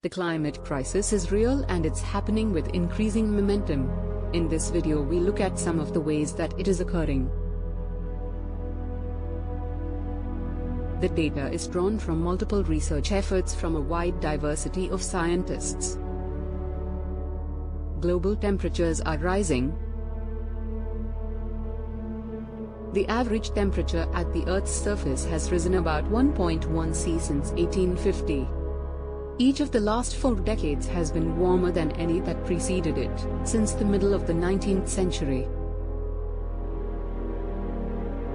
The climate crisis is real and it's happening with increasing momentum. In this video we look at some of the ways that it is occurring. The data is drawn from multiple research efforts from a wide diversity of scientists. Global temperatures are rising. The average temperature at the Earth's surface has risen about 1.1 C since 1850. Each of the last 4 decades has been warmer than any that preceded it, since the middle of the 19th century.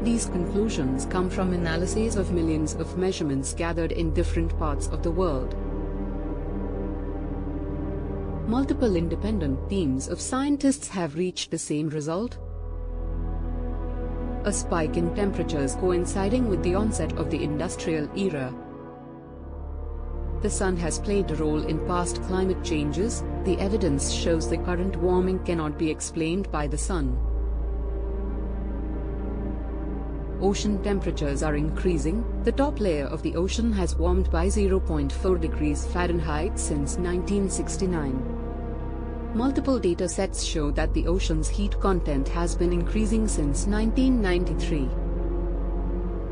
These conclusions come from analyses of millions of measurements gathered in different parts of the world. Multiple independent teams of scientists have reached the same result. A spike in temperatures coinciding with the onset of the industrial era. The sun has played a role in past climate changes. The evidence shows the current warming cannot be explained by the sun. Ocean temperatures are increasing. The top layer of the ocean has warmed by 0.4 degrees Fahrenheit since 1969. Multiple data sets show that the ocean's heat content has been increasing since 1993.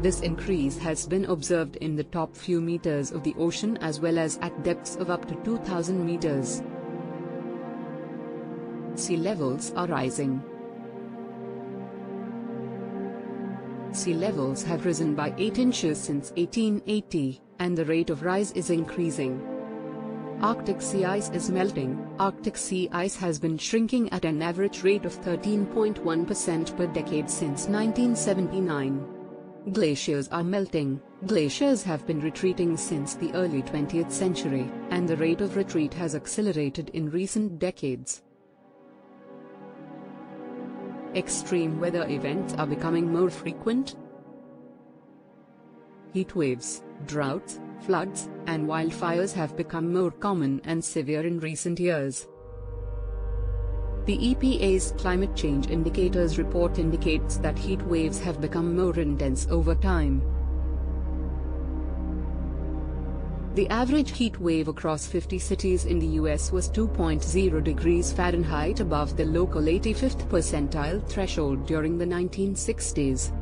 This increase has been observed in the top few meters of the ocean as well as at depths of up to 2,000 meters. Sea levels are rising. Sea levels have risen by 8 inches since 1880, and the rate of rise is increasing. Arctic sea ice is melting. Arctic sea ice has been shrinking at an average rate of 13.1% per decade since 1979. Glaciers are melting. Glaciers have been retreating since the early 20th century, and the rate of retreat has accelerated in recent decades. Extreme weather events are becoming more frequent. Heat waves, droughts, floods, and wildfires have become more common and severe in recent years. The EPA's Climate Change Indicators report indicates that heat waves have become more intense over time. The average heat wave across 50 cities in the US was 2.0 degrees Fahrenheit above the local 85th percentile threshold during the 1960s.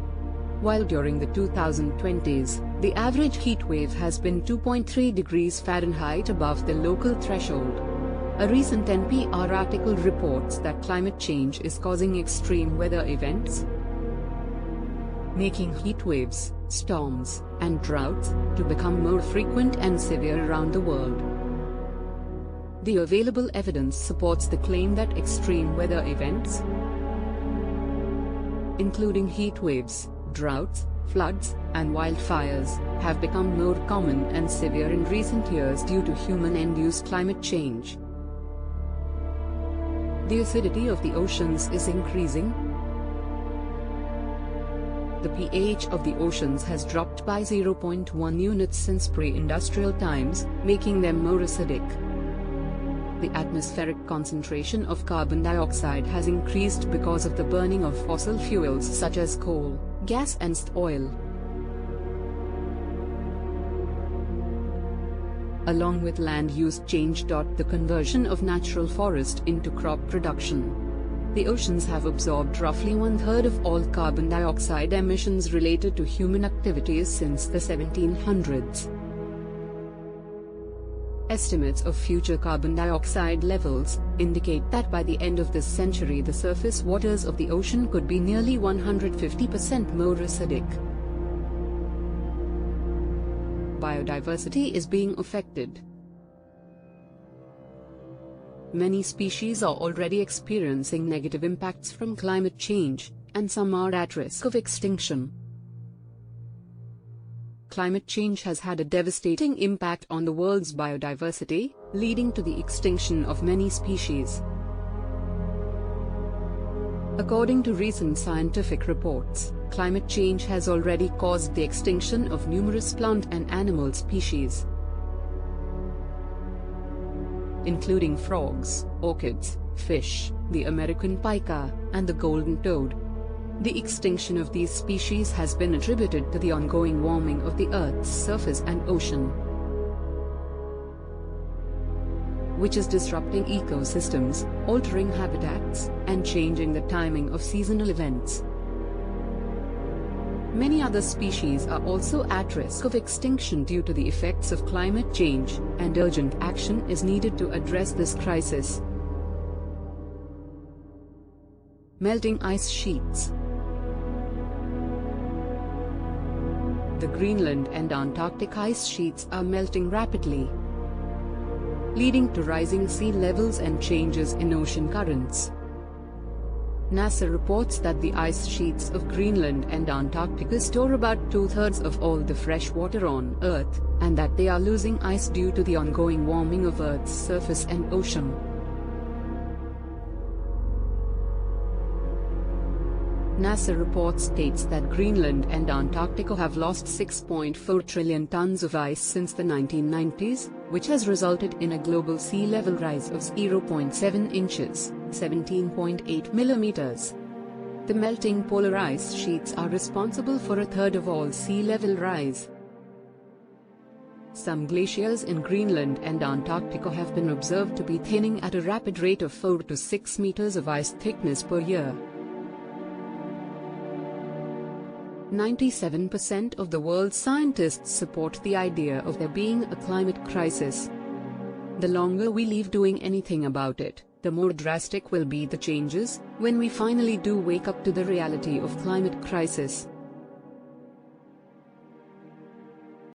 While during the 2020s, the average heat wave has been 2.3 degrees Fahrenheit above the local threshold. A recent NPR article reports that climate change is causing extreme weather events, making heat waves, storms, and droughts to become more frequent and severe around the world. The available evidence supports the claim that extreme weather events, including heat waves, droughts, floods, and wildfires, have become more common and severe in recent years due to human-induced climate change. The acidity of the oceans is increasing. The pH of the oceans has dropped by 0.1 units since pre-industrial times, making them more acidic. The atmospheric concentration of carbon dioxide has increased because of the burning of fossil fuels such as coal, gas and oil. Along with land use change. The conversion of natural forest into crop production. The oceans have absorbed roughly 1/3 of all carbon dioxide emissions related to human activities since the 1700s. Estimates of future carbon dioxide levels indicate that by the end of this century the surface waters of the ocean could be nearly 150% more acidic. Biodiversity is being affected. Many species are already experiencing negative impacts from climate change, and some are at risk of extinction. Climate change has had a devastating impact on the world's biodiversity, leading to the extinction of many species. According to recent scientific reports, climate change has already caused the extinction of numerous plant and animal species, including frogs, orchids, fish, the American pika, and the golden toad. The extinction of these species has been attributed to the ongoing warming of the Earth's surface and ocean. which is disrupting ecosystems, altering habitats, and changing the timing of seasonal events. Many other species are also at risk of extinction due to the effects of climate change, and urgent action is needed to address this crisis. Melting ice sheets. The Greenland and Antarctic ice sheets are melting rapidly, leading to rising sea levels and changes in ocean currents. NASA reports that the ice sheets of Greenland and Antarctica store about 2/3 of all the fresh water on Earth, and that they are losing ice due to the ongoing warming of Earth's surface and ocean. NASA report states that Greenland and Antarctica have lost 6.4 trillion tons of ice since the 1990s, which has resulted in a global sea level rise of 0.7 inches, 17.8 millimeters. The melting polar ice sheets are responsible for 1/3 of all sea level rise. Some glaciers in Greenland and Antarctica have been observed to be thinning at a rapid rate of 4 to 6 meters of ice thickness per year. 97% of the world's scientists support the idea of there being a climate crisis. The longer we leave doing anything about it, the more drastic will be the changes, when we finally do wake up to the reality of climate crisis.